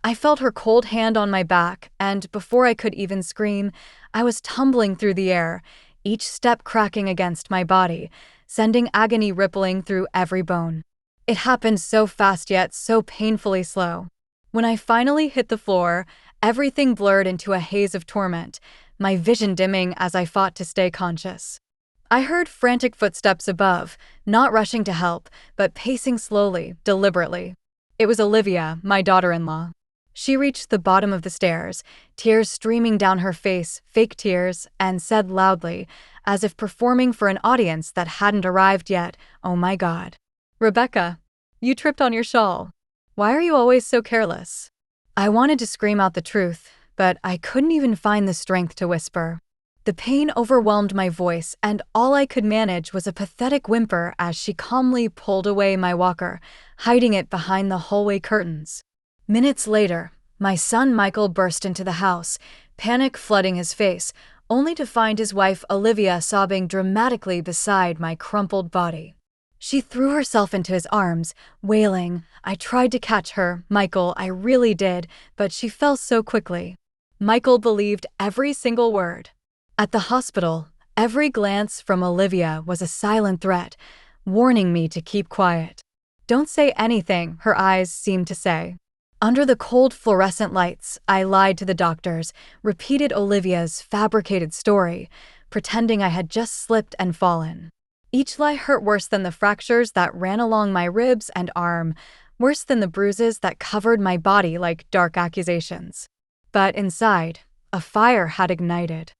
I felt her cold hand on my back, and before I could even scream, I was tumbling through the air, each step cracking against my body, sending agony rippling through every bone. It happened so fast yet so painfully slow. When I finally hit the floor, everything blurred into a haze of torment, my vision dimming as I fought to stay conscious. I heard frantic footsteps above, not rushing to help, but pacing slowly, deliberately. It was Olivia, my daughter-in-law. She reached the bottom of the stairs, tears streaming down her face, fake tears, and said loudly, as if performing for an audience that hadn't arrived yet, "Oh my God. Rebecca, you tripped on your shawl. Why are you always so careless?" I wanted to scream out the truth, but I couldn't even find the strength to whisper. The pain overwhelmed my voice, and all I could manage was a pathetic whimper as she calmly pulled away my walker, hiding it behind the hallway curtains. Minutes later, my son Michael burst into the house, panic flooding his face, only to find his wife Olivia sobbing dramatically beside my crumpled body. She threw herself into his arms, wailing. I tried to catch her, Michael, I really did, but she fell so quickly. Michael believed every single word. At the hospital, every glance from Olivia was a silent threat, warning me to keep quiet. "Don't say anything," her eyes seemed to say. Under the cold fluorescent lights, I lied to the doctors, repeated Olivia's fabricated story, pretending I had just slipped and fallen. Each lie hurt worse than the fractures that ran along my ribs and arm, worse than the bruises that covered my body like dark accusations. But inside, a fire had ignited.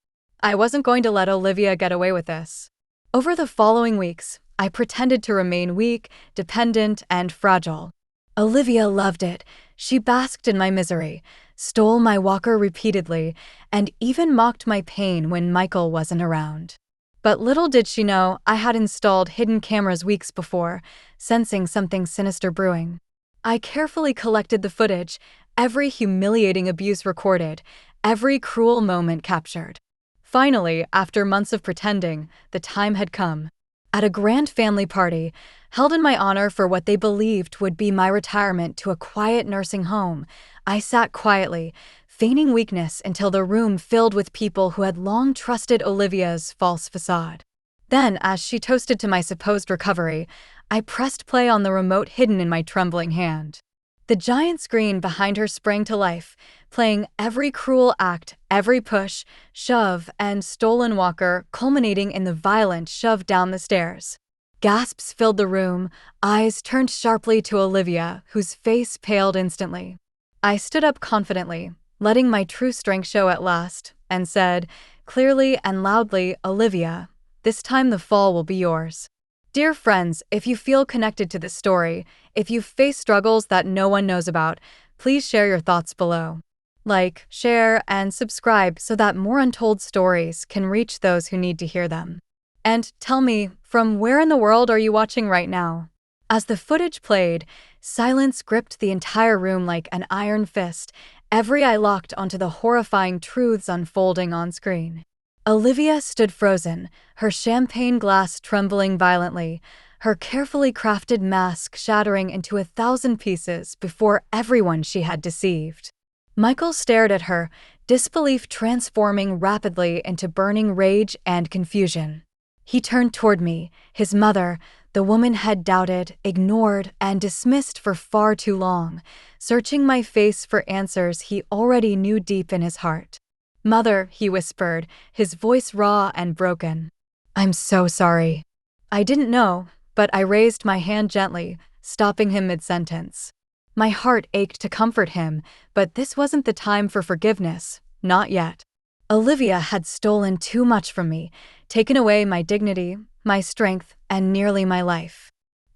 I wasn't going to let Olivia get away with this. Over the following weeks, I pretended to remain weak, dependent, and fragile. Olivia loved it. She basked in my misery, stole my walker repeatedly, and even mocked my pain when Michael wasn't around. But little did she know I had installed hidden cameras weeks before, sensing something sinister brewing. I carefully collected the footage, every humiliating abuse recorded, every cruel moment captured. Finally, after months of pretending, the time had come. At a grand family party, held in my honor for what they believed would be my retirement to a quiet nursing home, I sat quietly, feigning weakness until the room filled with people who had long trusted Olivia's false facade. Then, as she toasted to my supposed recovery, I pressed play on the remote hidden in my trembling hand. The giant screen behind her sprang to life, playing every cruel act, every push, shove, and stolen walker, culminating in the violent shove down the stairs. Gasps filled the room, eyes turned sharply to Olivia, whose face paled instantly. I stood up confidently, letting my true strength show at last, and said, clearly and loudly, "Olivia, this time the fall will be yours." Dear friends, if you feel connected to this story, if you face struggles that no one knows about, please share your thoughts below. Like, share, and subscribe so that more untold stories can reach those who need to hear them. And tell me, from where in the world are you watching right now? As the footage played, silence gripped the entire room like an iron fist, every eye locked onto the horrifying truths unfolding on screen. Olivia stood frozen, her champagne glass trembling violently, her carefully crafted mask shattering into 1,000 pieces before everyone she had deceived. Michael stared at her, disbelief transforming rapidly into burning rage and confusion. He turned toward me, his mother, the woman had doubted, ignored, and dismissed for far too long, searching my face for answers he already knew deep in his heart. "Mother," he whispered, his voice raw and broken. "I'm so sorry." I didn't know, but I raised my hand gently, stopping him mid-sentence. My heart ached to comfort him, but this wasn't the time for forgiveness, not yet. Olivia had stolen too much from me, taken away my dignity, my strength, and nearly my life.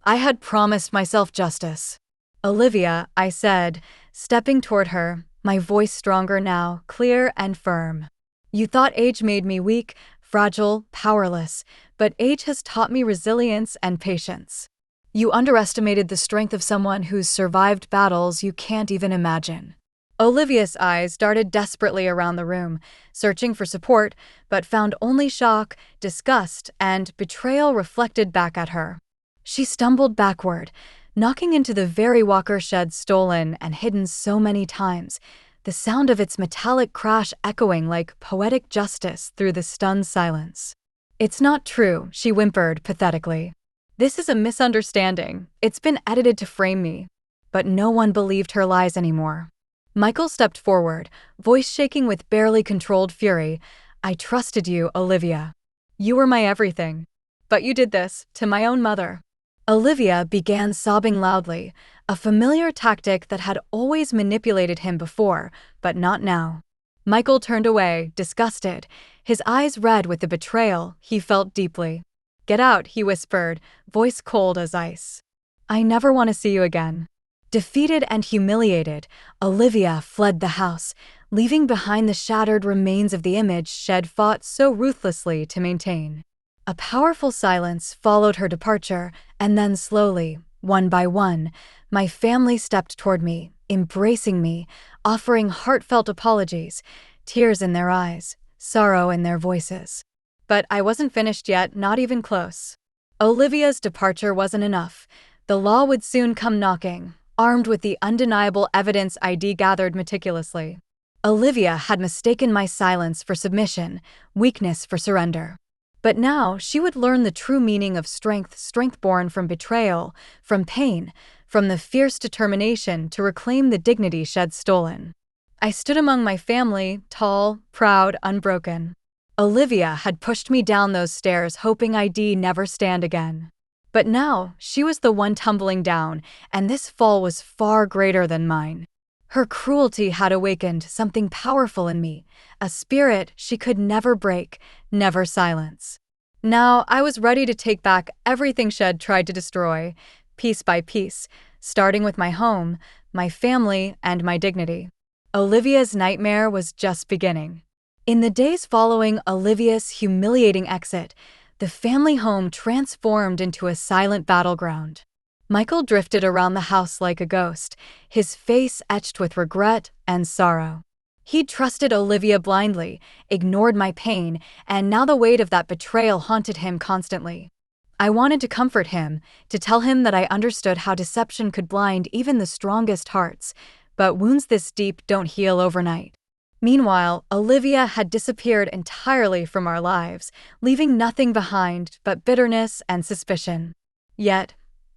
I had promised myself justice. "Olivia," I said, stepping toward her, my voice stronger now, clear and firm. "You thought age made me weak, fragile, powerless, but age has taught me resilience and patience. You underestimated the strength of someone who's survived battles you can't even imagine." Olivia's eyes darted desperately around the room, searching for support, but found only shock, disgust, and betrayal reflected back at her. She stumbled backward, knocking into the very walker shed stolen and hidden so many times, the sound of its metallic crash echoing like poetic justice through the stunned silence. "It's not true," she whimpered pathetically. "This is a misunderstanding. It's been edited to frame me." But no one believed her lies anymore. Michael stepped forward, voice shaking with barely controlled fury. "I trusted you, Olivia. You were my everything. But you did this to my own mother." Olivia began sobbing loudly, a familiar tactic that had always manipulated him before, but not now. Michael turned away, disgusted, his eyes red with the betrayal he felt deeply. "Get out," he whispered, voice cold as ice. "I never want to see you again." Defeated and humiliated, Olivia fled the house, leaving behind the shattered remains of the image she'd fought so ruthlessly to maintain. A powerful silence followed her departure, and then slowly, one by one, my family stepped toward me, embracing me, offering heartfelt apologies, tears in their eyes, sorrow in their voices. But I wasn't finished yet, not even close. Olivia's departure wasn't enough. The law would soon come knocking, armed with the undeniable evidence I'd gathered meticulously. Olivia had mistaken my silence for submission, weakness for surrender. But now she would learn the true meaning of strength born from betrayal, from pain, from the fierce determination to reclaim the dignity she'd stolen. I stood among my family, tall, proud, unbroken. Olivia had pushed me down those stairs hoping I'd never stand again. But now she was the one tumbling down, and this fall was far greater than mine. Her cruelty had awakened something powerful in me, a spirit she could never break, never silence. Now I was ready to take back everything she'd tried to destroy, piece by piece, starting with my home, my family, and my dignity. Olivia's nightmare was just beginning. In the days following Olivia's humiliating exit, the family home transformed into a silent battleground. Michael drifted around the house like a ghost, his face etched with regret and sorrow. He'd trusted Olivia blindly, ignored my pain, and now the weight of that betrayal haunted him constantly. I wanted to comfort him, to tell him that I understood how deception could blind even the strongest hearts, but wounds this deep don't heal overnight. Meanwhile, Olivia had disappeared entirely from our lives, leaving nothing behind but bitterness and suspicion. Yet,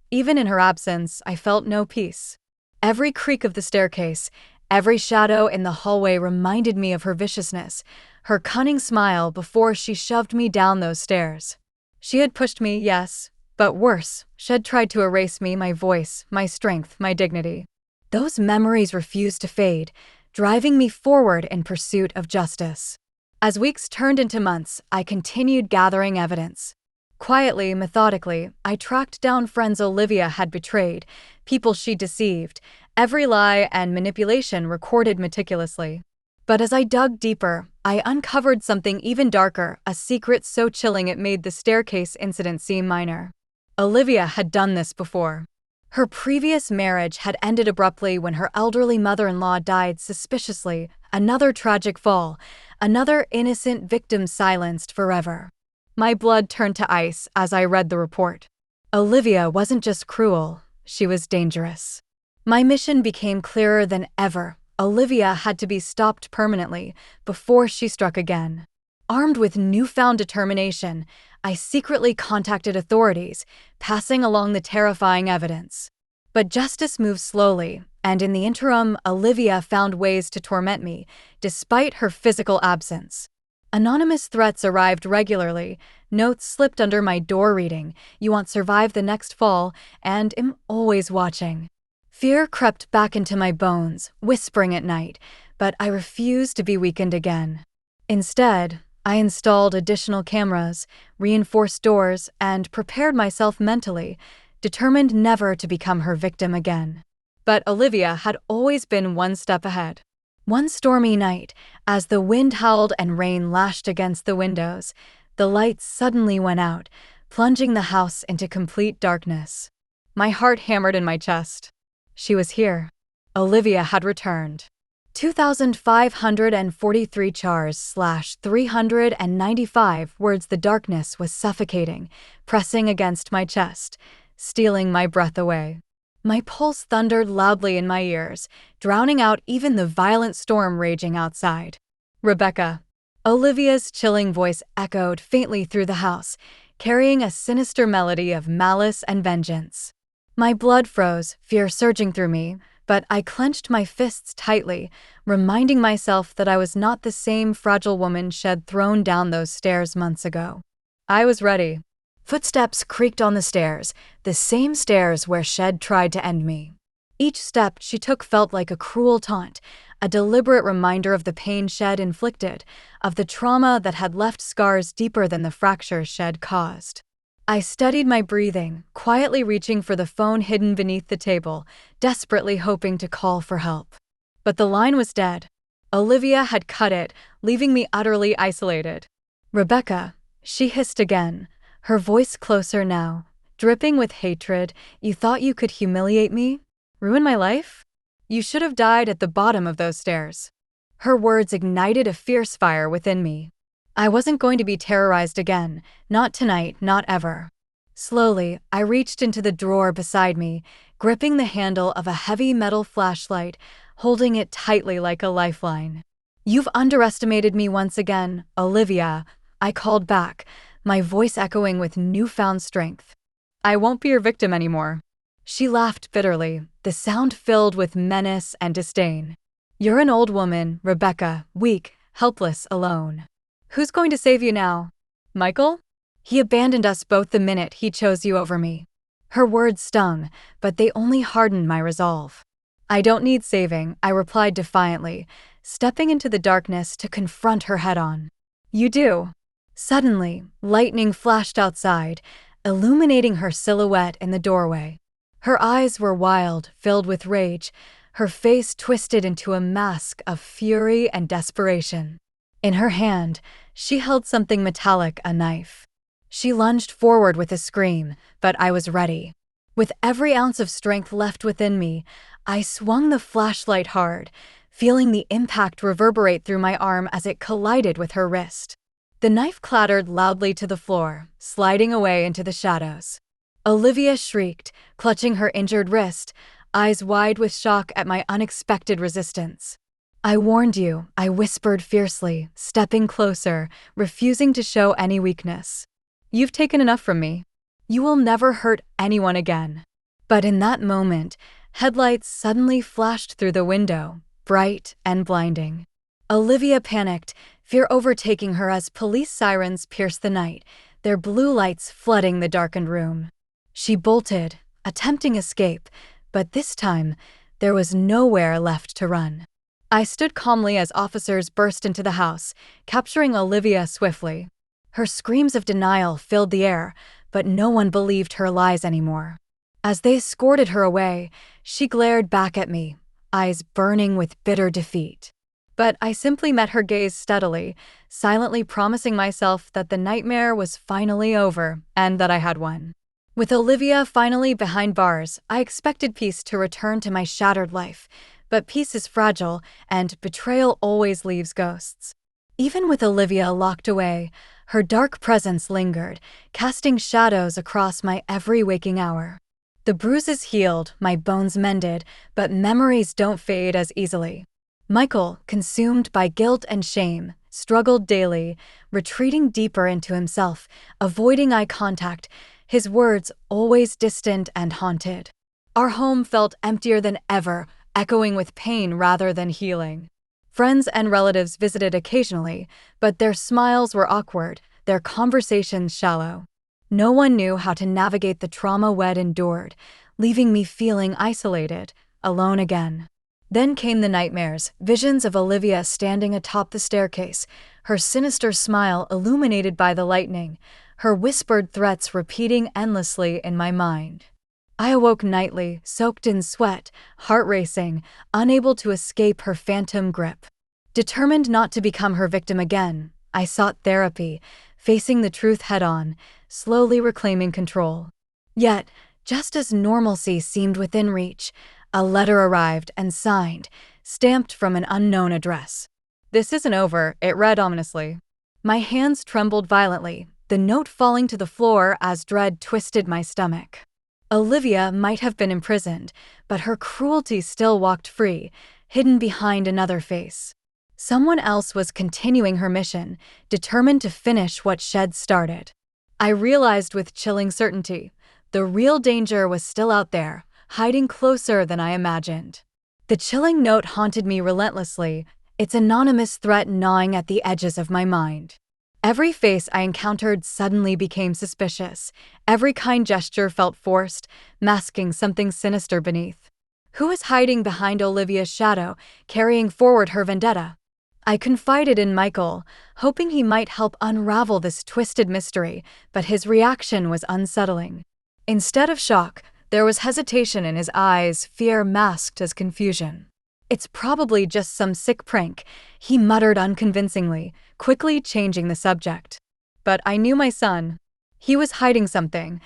even in her absence, I felt no peace. Every creak of the staircase, every shadow in the hallway reminded me of her viciousness, her cunning smile before she shoved me down those stairs. She had pushed me, yes, but worse, she'd tried to erase me, my voice, my strength, my dignity. Those memories refused to fade, driving me forward in pursuit of justice. As weeks turned into months, I continued gathering evidence. Quietly, methodically, I tracked down friends Olivia had betrayed, people she deceived, every lie and manipulation recorded meticulously. But as I dug deeper, I uncovered something even darker, a secret so chilling it made the staircase incident seem minor. Olivia had done this before. Her previous marriage had ended abruptly when her elderly mother-in-law died suspiciously, another tragic fall, another innocent victim silenced forever. My blood turned to ice as I read the report. Olivia wasn't just cruel, she was dangerous. My mission became clearer than ever. Olivia had to be stopped permanently before she struck again. Armed with newfound determination, I secretly contacted authorities, passing along the terrifying evidence. But justice moved slowly, and in the interim, Olivia found ways to torment me, despite her physical absence. Anonymous threats arrived regularly, notes slipped under my door reading, "You won't survive the next fall," and "I'm always watching." Fear crept back into my bones, whispering at night, but I refused to be weakened again. Instead, I installed additional cameras, reinforced doors, and prepared myself mentally, determined never to become her victim again. But Olivia had always been one step ahead. One stormy night, as the wind howled and rain lashed against the windows, the lights suddenly went out, plunging the house into complete darkness. My heart hammered in my chest. She was here. Olivia had returned. 2,543 chars/395 words. The darkness was suffocating, pressing against my chest, stealing my breath away. My pulse thundered loudly in my ears, drowning out even the violent storm raging outside. Rebecca. Olivia's chilling voice echoed faintly through the house, carrying a sinister melody of malice and vengeance. My blood froze, fear surging through me, but I clenched my fists tightly, reminding myself that I was not the same fragile woman Shed thrown down those stairs months ago. I was ready. Footsteps creaked on the stairs, the same stairs where Shed tried to end me. Each step she took felt like a cruel taunt, a deliberate reminder of the pain Shed inflicted, of the trauma that had left scars deeper than the fractures Shed caused. I steadied my breathing, quietly reaching for the phone hidden beneath the table, desperately hoping to call for help. But the line was dead. Olivia had cut it, leaving me utterly isolated. "Rebecca," she hissed again, her voice closer now, dripping with hatred. "You thought you could humiliate me? Ruin my life? You should have died at the bottom of those stairs." Her words ignited a fierce fire within me. I wasn't going to be terrorized again, not tonight, not ever. Slowly, I reached into the drawer beside me, gripping the handle of a heavy metal flashlight, holding it tightly like a lifeline. "You've underestimated me once again, Olivia," I called back, my voice echoing with newfound strength. "I won't be your victim anymore." She laughed bitterly, the sound filled with menace and disdain. "You're an old woman, Rebecca, weak, helpless, alone. Who's going to save you now? Michael? He abandoned us both the minute he chose you over me." Her words stung, but they only hardened my resolve. "I don't need saving," I replied defiantly, stepping into the darkness to confront her head-on. "You do." Suddenly, lightning flashed outside, illuminating her silhouette in the doorway. Her eyes were wild, filled with rage, her face twisted into a mask of fury and desperation. In her hand, she held something metallic, a knife. She lunged forward with a scream, but I was ready. With every ounce of strength left within me, I swung the flashlight hard, feeling the impact reverberate through my arm as it collided with her wrist. The knife clattered loudly to the floor, sliding away into the shadows. Olivia shrieked, clutching her injured wrist, eyes wide with shock at my unexpected resistance. "I warned you," I whispered fiercely, stepping closer, refusing to show any weakness. "You've taken enough from me. You will never hurt anyone again." But in that moment, headlights suddenly flashed through the window, bright and blinding. Olivia panicked, fear overtaking her as police sirens pierced the night, their blue lights flooding the darkened room. She bolted, attempting escape, but this time, there was nowhere left to run. I stood calmly as officers burst into the house, capturing Olivia swiftly. Her screams of denial filled the air, but no one believed her lies anymore. As they escorted her away, she glared back at me, eyes burning with bitter defeat. But I simply met her gaze steadily, silently promising myself that the nightmare was finally over and that I had won. With Olivia finally behind bars, I expected peace to return to my shattered life. But peace is fragile, and betrayal always leaves ghosts. Even with Olivia locked away, her dark presence lingered, casting shadows across my every waking hour. The bruises healed, my bones mended, but memories don't fade as easily. Michael, consumed by guilt and shame, struggled daily, retreating deeper into himself, avoiding eye contact, his words always distant and haunted. Our home felt emptier than ever, echoing with pain rather than healing. Friends and relatives visited occasionally, but their smiles were awkward, their conversations shallow. No one knew how to navigate the trauma we'd endured, leaving me feeling isolated, alone again. Then came the nightmares, visions of Olivia standing atop the staircase, her sinister smile illuminated by the lightning, her whispered threats repeating endlessly in my mind. I awoke nightly, soaked in sweat, heart racing, unable to escape her phantom grip. Determined not to become her victim again, I sought therapy, facing the truth head-on, slowly reclaiming control. Yet, just as normalcy seemed within reach, a letter arrived and signed, stamped from an unknown address. "This isn't over," it read ominously. My hands trembled violently, the note falling to the floor as dread twisted my stomach. Olivia might have been imprisoned, but her cruelty still walked free, hidden behind another face. Someone else was continuing her mission, determined to finish what Shed started. I realized with chilling certainty, the real danger was still out there, hiding closer than I imagined. The chilling note haunted me relentlessly, its anonymous threat gnawing at the edges of my mind. Every face I encountered suddenly became suspicious. Every kind gesture felt forced, masking something sinister beneath. Who was hiding behind Olivia's shadow, carrying forward her vendetta? I confided in Michael, hoping he might help unravel this twisted mystery, but his reaction was unsettling. Instead of shock, there was hesitation in his eyes, fear masked as confusion. "It's probably just some sick prank," he muttered unconvincingly, quickly changing the subject. But I knew my son. He was hiding something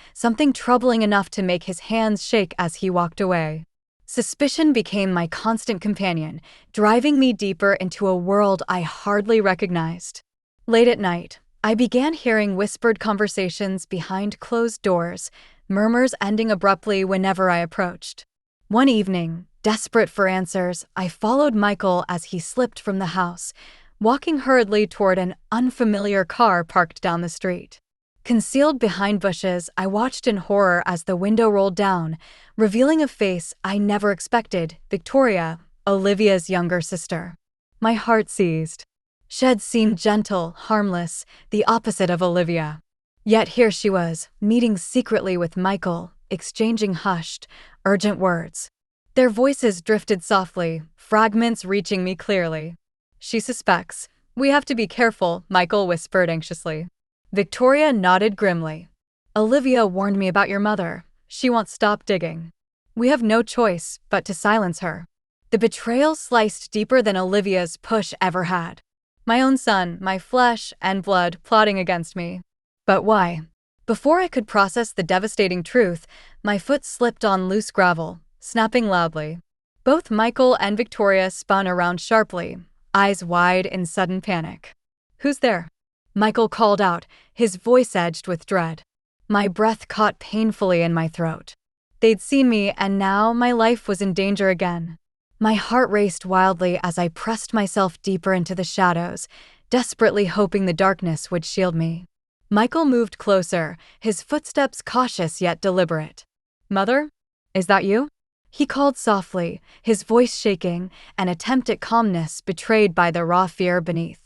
troubling enough to make his hands shake as he walked away. Suspicion became my constant companion, driving me deeper into a world I hardly recognized. Late at night, I began hearing whispered conversations behind closed doors, murmurs ending abruptly whenever I approached. One evening, desperate for answers, I followed Michael as he slipped from the house, walking hurriedly toward an unfamiliar car parked down the street. Concealed behind bushes, I watched in horror as the window rolled down, revealing a face I never expected: Victoria, Olivia's younger sister. My heart seized. Shed seemed gentle, harmless, the opposite of Olivia. Yet here she was, meeting secretly with Michael, exchanging hushed, urgent words. Their voices drifted softly, fragments reaching me clearly. "She suspects. We have to be careful," Michael whispered anxiously. Victoria nodded grimly. "Olivia warned me about your mother. She won't stop digging. We have no choice but to silence her." The betrayal sliced deeper than Olivia's push ever had. My own son, my flesh and blood, plotting against me. But why? Before I could process the devastating truth, my foot slipped on loose gravel, snapping loudly. Both Michael and Victoria spun around sharply, eyes wide in sudden panic. "Who's there?" Michael called out, his voice edged with dread. My breath caught painfully in my throat. They'd seen me, and now my life was in danger again. My heart raced wildly as I pressed myself deeper into the shadows, desperately hoping the darkness would shield me. Michael moved closer, his footsteps cautious yet deliberate. "Mother? Is that you?" He called softly, his voice shaking, an attempt at calmness betrayed by the raw fear beneath.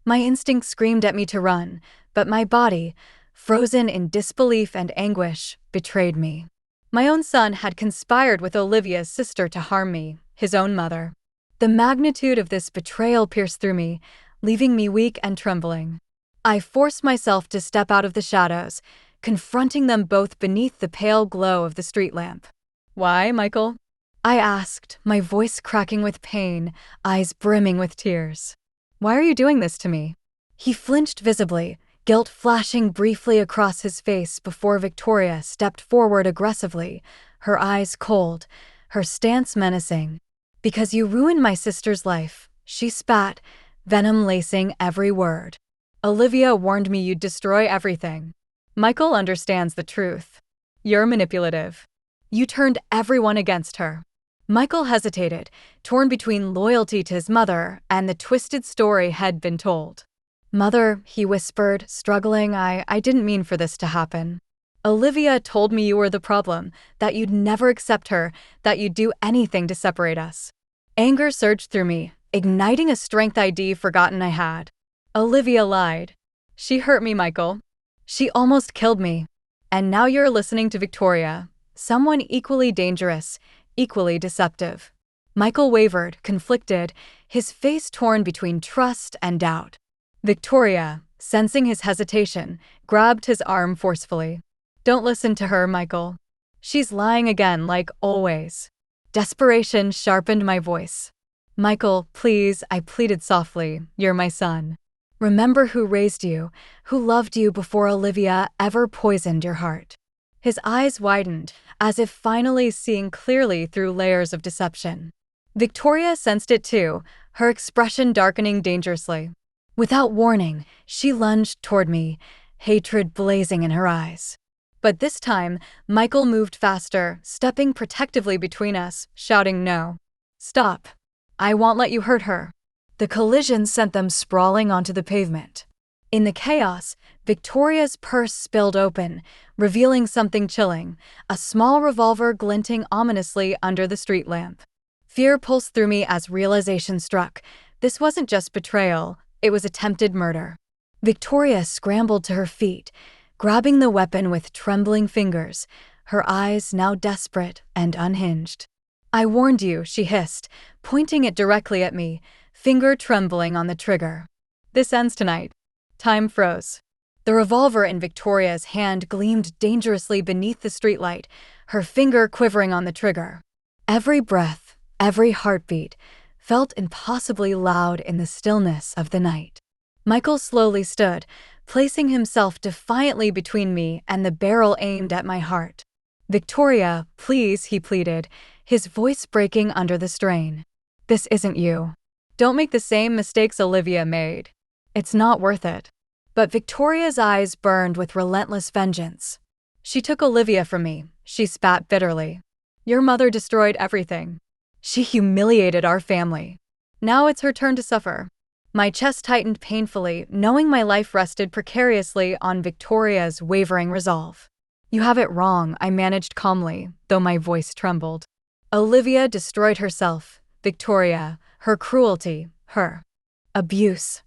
My instinct screamed at me to run, but my body, frozen in disbelief and anguish, betrayed me. My own son had conspired with Olivia's sister to harm me, his own mother. The magnitude of this betrayal pierced through me, leaving me weak and trembling. I forced myself to step out of the shadows, confronting them both beneath the pale glow of the street lamp. "Why, Michael?" I asked, my voice cracking with pain, eyes brimming with tears. "Why are you doing this to me?" He flinched visibly, guilt flashing briefly across his face before Victoria stepped forward aggressively, her eyes cold, her stance menacing. "Because you ruined my sister's life," she spat, venom lacing every word. "Olivia warned me you'd destroy everything. Michael understands the truth. You're manipulative. You turned everyone against her." Michael hesitated, torn between loyalty to his mother and the twisted story had been told. "Mother," he whispered, struggling, I didn't mean for this to happen. Olivia told me you were the problem, that you'd never accept her, that you'd do anything to separate us." Anger surged through me, igniting a strength I'd forgotten I had. Olivia lied. She hurt me, Michael. She almost killed me. And now you're listening to Victoria, someone equally dangerous, equally deceptive. Michael wavered, conflicted, his face torn between trust and doubt. Victoria, sensing his hesitation, grabbed his arm forcefully. "Don't listen to her, Michael. She's lying again, like always." Desperation sharpened my voice. "Michael, please," I pleaded softly, "you're my son. Remember who raised you, who loved you before Olivia ever poisoned your heart." His eyes widened, as if finally seeing clearly through layers of deception. Victoria sensed it too, her expression darkening dangerously. Without warning, she lunged toward me, hatred blazing in her eyes. But this time, Michael moved faster, stepping protectively between us, shouting no. Stop. I won't let you hurt her. The collision sent them sprawling onto the pavement. In the chaos, Victoria's purse spilled open, revealing something chilling, a small revolver glinting ominously under the street lamp. Fear pulsed through me as realization struck. This wasn't just betrayal, it was attempted murder. Victoria scrambled to her feet, grabbing the weapon with trembling fingers, her eyes now desperate and unhinged. I warned you, she hissed, pointing it directly at me, finger trembling on the trigger. This ends tonight. Time froze. The revolver in Victoria's hand gleamed dangerously beneath the streetlight, her finger quivering on the trigger. Every breath, every heartbeat, felt impossibly loud in the stillness of the night. Michael slowly stood, placing himself defiantly between me and the barrel aimed at my heart. Victoria, please, he pleaded, his voice breaking under the strain. This isn't you. Don't make the same mistakes Olivia made. It's not worth it. But Victoria's eyes burned with relentless vengeance. She took Olivia from me, she spat bitterly. Your mother destroyed everything. She humiliated our family. Now it's her turn to suffer. My chest tightened painfully, knowing my life rested precariously on Victoria's wavering resolve. You have it wrong, I managed calmly, though my voice trembled. Olivia destroyed herself, Victoria, her cruelty, her abuse.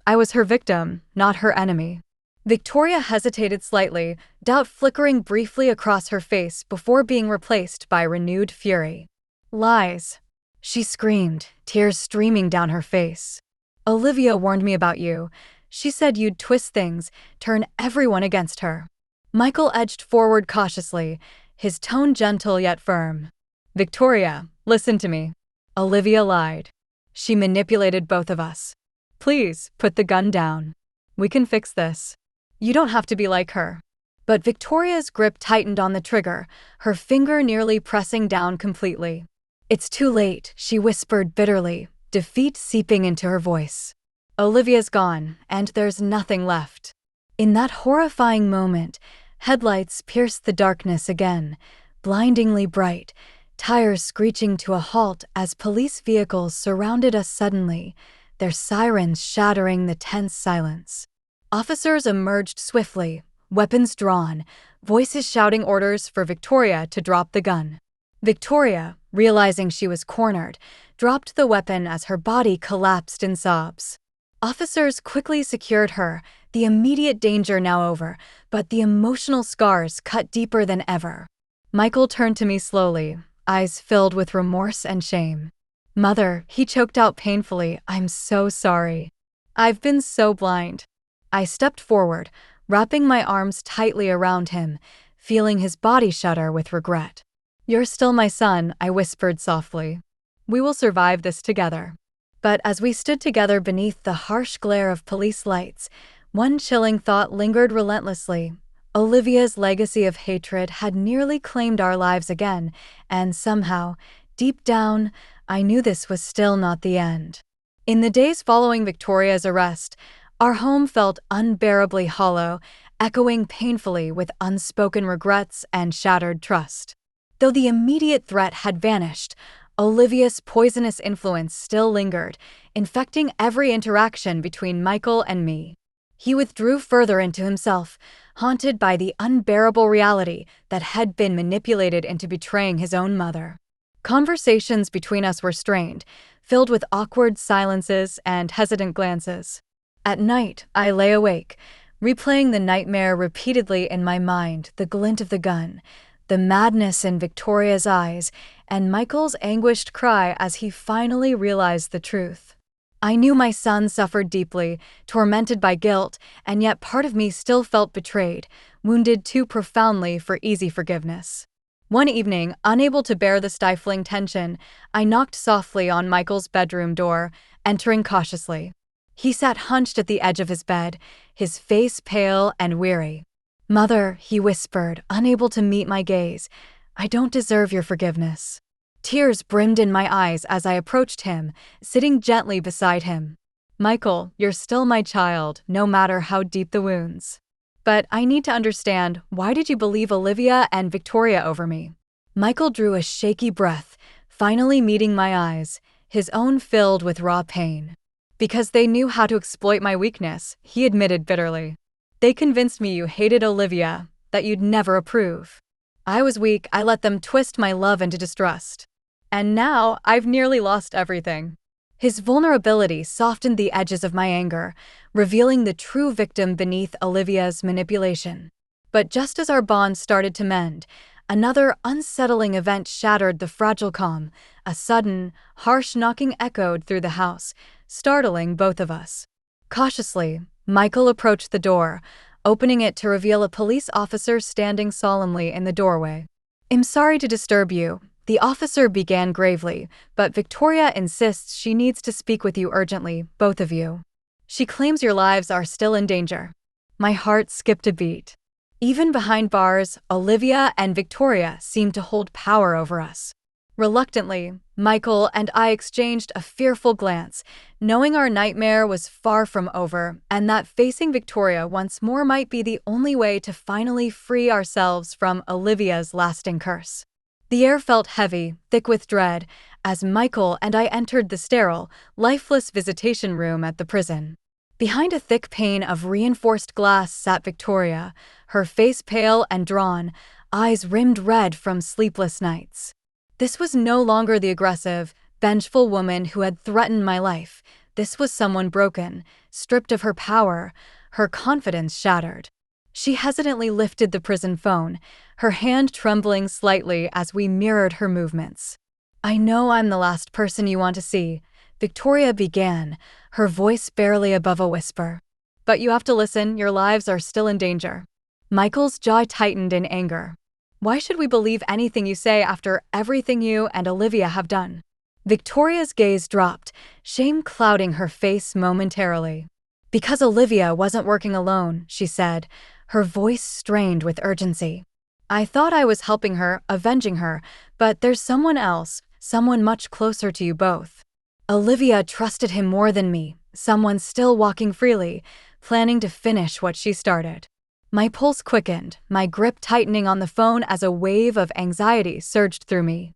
I was her victim, not her enemy. Victoria hesitated slightly, doubt flickering briefly across her face before being replaced by renewed fury. Lies. She screamed, tears streaming down her face. Olivia warned me about you. She said you'd twist things, turn everyone against her. Michael edged forward cautiously, his tone gentle yet firm. Victoria, listen to me. Olivia lied. She manipulated both of us. Please, put the gun down. We can fix this. You don't have to be like her. But Victoria's grip tightened on the trigger, her finger nearly pressing down completely. It's too late, she whispered bitterly, defeat seeping into her voice. Olivia's gone, and there's nothing left. In that horrifying moment, headlights pierced the darkness again, blindingly bright, tires screeching to a halt as police vehicles surrounded us suddenly, their sirens shattering the tense silence. Officers emerged swiftly, weapons drawn, voices shouting orders for Victoria to drop the gun. Victoria, realizing she was cornered, dropped the weapon as her body collapsed in sobs. Officers quickly secured her, the immediate danger now over, but the emotional scars cut deeper than ever. Michael turned to me slowly, eyes filled with remorse and shame. Mother, he choked out painfully, I'm so sorry. I've been so blind. I stepped forward, wrapping my arms tightly around him, feeling his body shudder with regret. You're still my son, I whispered softly. We will survive this together. But as we stood together beneath the harsh glare of police lights, one chilling thought lingered relentlessly. Olivia's legacy of hatred had nearly claimed our lives again, and somehow, deep down, I knew this was still not the end. In the days following Victoria's arrest, our home felt unbearably hollow, echoing painfully with unspoken regrets and shattered trust. Though the immediate threat had vanished, Olivia's poisonous influence still lingered, infecting every interaction between Michael and me. He withdrew further into himself, haunted by the unbearable reality that had been manipulated into betraying his own mother. Conversations between us were strained, filled with awkward silences and hesitant glances. At night, I lay awake, replaying the nightmare repeatedly in my mind, the glint of the gun, the madness in Victoria's eyes, and Michael's anguished cry as he finally realized the truth. I knew my son suffered deeply, tormented by guilt, and yet part of me still felt betrayed, wounded too profoundly for easy forgiveness. One evening, unable to bear the stifling tension, I knocked softly on Michael's bedroom door, entering cautiously. He sat hunched at the edge of his bed, his face pale and weary. Mother, he whispered, unable to meet my gaze, I don't deserve your forgiveness. Tears brimmed in my eyes as I approached him, sitting gently beside him. Michael, you're still my child, no matter how deep the wounds. But I need to understand, why did you believe Olivia and Victoria over me? Michael drew a shaky breath, finally meeting my eyes, his own filled with raw pain. Because they knew how to exploit my weakness, he admitted bitterly. They convinced me you hated Olivia, that you'd never approve. I was weak, I let them twist my love into distrust. And now, I've nearly lost everything. His vulnerability softened the edges of my anger, revealing the true victim beneath Olivia's manipulation. But just as our bond started to mend, another unsettling event shattered the fragile calm. A sudden, harsh knocking echoed through the house, startling both of us. Cautiously, Michael approached the door, opening it to reveal a police officer standing solemnly in the doorway. "I'm sorry to disturb you," the officer began gravely, "but Victoria insists she needs to speak with you urgently, both of you. She claims your lives are still in danger." My heart skipped a beat. Even behind bars, Olivia and Victoria seemed to hold power over us. Reluctantly, Michael and I exchanged a fearful glance, knowing our nightmare was far from over and that facing Victoria once more might be the only way to finally free ourselves from Olivia's lasting curse. The air felt heavy, thick with dread, as Michael and I entered the sterile, lifeless visitation room at the prison. Behind a thick pane of reinforced glass sat Victoria, her face pale and drawn, eyes rimmed red from sleepless nights. This was no longer the aggressive, vengeful woman who had threatened my life. This was someone broken, stripped of her power, her confidence shattered. She hesitantly lifted the prison phone, her hand trembling slightly as we mirrored her movements. "I know I'm the last person you want to see," Victoria began, her voice barely above a whisper. "But you have to listen, your lives are still in danger." Michael's jaw tightened in anger. "Why should we believe anything you say after everything you and Olivia have done?" Victoria's gaze dropped, shame clouding her face momentarily. "Because Olivia wasn't working alone," she said, her voice strained with urgency. "I thought I was helping her, avenging her, but there's someone else, someone much closer to you both. Olivia trusted him more than me, someone still walking freely, planning to finish what she started." My pulse quickened, my grip tightening on the phone as a wave of anxiety surged through me.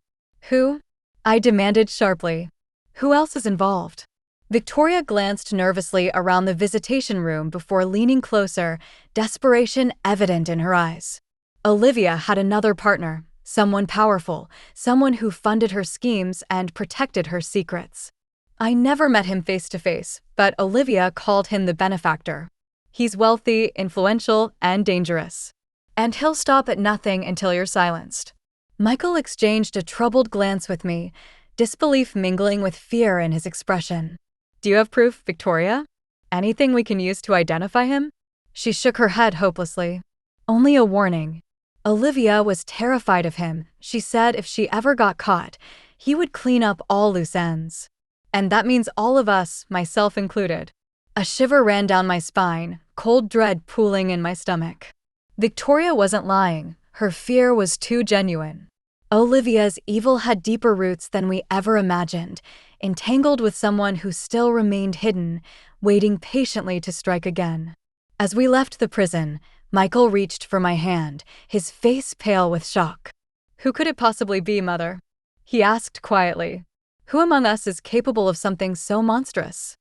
"Who?" I demanded sharply. "Who else is involved?" Victoria glanced nervously around the visitation room before leaning closer, desperation evident in her eyes. Olivia had another partner, someone powerful, someone who funded her schemes and protected her secrets. I never met him face to face, but Olivia called him the benefactor. "He's wealthy, influential, and dangerous. And he'll stop at nothing until you're silenced." Michael exchanged a troubled glance with me, disbelief mingling with fear in his expression. "Do you have proof, Victoria? Anything we can use to identify him?" She shook her head hopelessly. "Only a warning." Olivia was terrified of him. She said if she ever got caught, he would clean up all loose ends. And that means all of us, myself included. A shiver ran down my spine, cold dread pooling in my stomach. Victoria wasn't lying. Her fear was too genuine. Olivia's evil had deeper roots than we ever imagined, entangled with someone who still remained hidden, waiting patiently to strike again. As we left the prison, Michael reached for my hand, his face pale with shock. "Who could it possibly be, Mother?" he asked quietly. "Who among us is capable of something so monstrous?"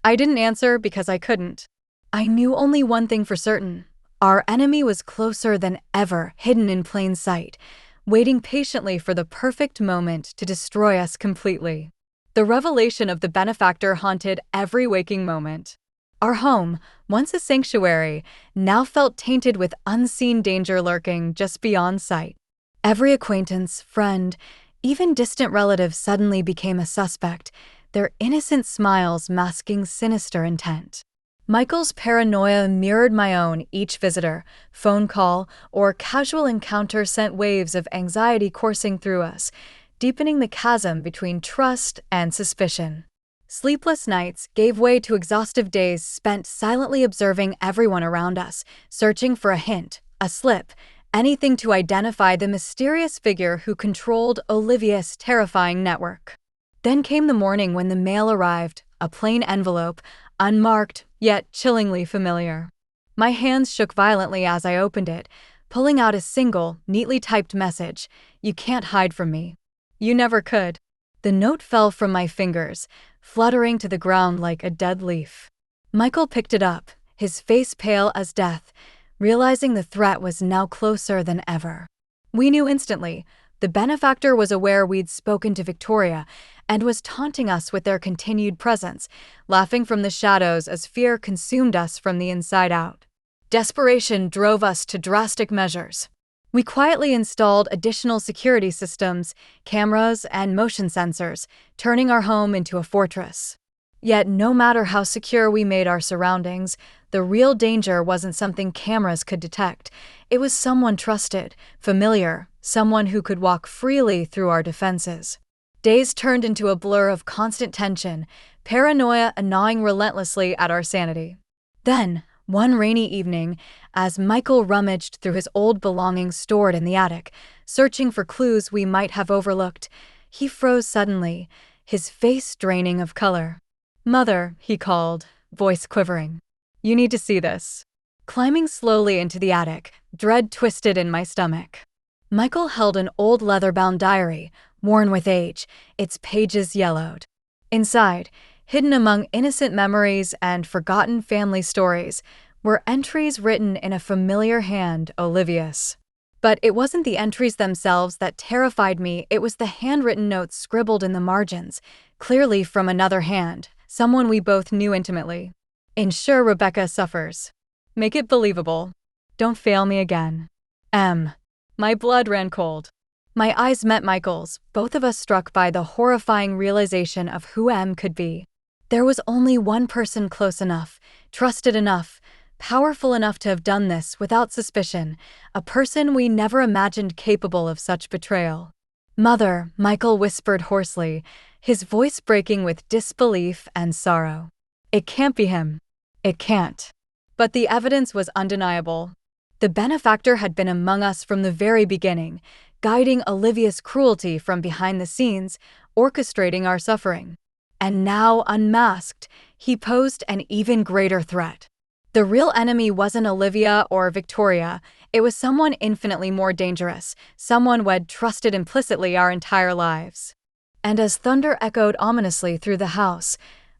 I didn't answer because I couldn't. I knew only one thing for certain. Our enemy was closer than ever, hidden in plain sight, waiting patiently for the perfect moment to destroy us completely. The revelation of the benefactor haunted every waking moment. Our home, once a sanctuary, now felt tainted with unseen danger lurking just beyond sight. Every acquaintance, friend, even distant relative suddenly became a suspect, their innocent smiles masking sinister intent. Michael's paranoia mirrored my own. Each visitor, phone call, or casual encounter sent waves of anxiety coursing through us, deepening the chasm between trust and suspicion. Sleepless nights gave way to exhaustive days spent silently observing everyone around us, searching for a hint, a slip, anything to identify the mysterious figure who controlled Olivia's terrifying network. Then came the morning when the mail arrived, a plain envelope, unmarked, yet chillingly familiar. My hands shook violently as I opened it, pulling out a single, neatly typed message. "You can't hide from me. You never could." The note fell from my fingers, fluttering to the ground like a dead leaf. Michael picked it up, his face pale as death, realizing the threat was now closer than ever. We knew instantly. The benefactor was aware we'd spoken to Victoria and was taunting us with their continued presence, laughing from the shadows as fear consumed us from the inside out. Desperation drove us to drastic measures. We quietly installed additional security systems, cameras, and motion sensors, turning our home into a fortress. Yet, no matter how secure we made our surroundings, the real danger wasn't something cameras could detect. It was someone trusted, familiar, someone who could walk freely through our defenses. Days turned into a blur of constant tension, paranoia gnawing relentlessly at our sanity. Then, one rainy evening, as Michael rummaged through his old belongings stored in the attic, searching for clues we might have overlooked, he froze suddenly, his face draining of color. "Mother," he called, voice quivering. "You need to see this." Climbing slowly into the attic, dread twisted in my stomach. Michael held an old leather-bound diary, worn with age, its pages yellowed. Inside, hidden among innocent memories and forgotten family stories, were entries written in a familiar hand, Olivia's. But it wasn't the entries themselves that terrified me, it was the handwritten notes scribbled in the margins, clearly from another hand, someone we both knew intimately. "Ensure Rebecca suffers. Make it believable. Don't fail me again. M." My blood ran cold. My eyes met Michael's, both of us struck by the horrifying realization of who M could be. There was only one person close enough, trusted enough, powerful enough to have done this without suspicion, a person we never imagined capable of such betrayal. "Mother," Michael whispered hoarsely, his voice breaking with disbelief and sorrow. "It can't be him. It can't." But the evidence was undeniable. The benefactor had been among us from the very beginning, guiding Olivia's cruelty from behind the scenes, orchestrating our suffering. And now, unmasked, he posed an even greater threat. The real enemy wasn't Olivia or Victoria, it was someone infinitely more dangerous, someone we'd trusted implicitly our entire lives. And as thunder echoed ominously through the house,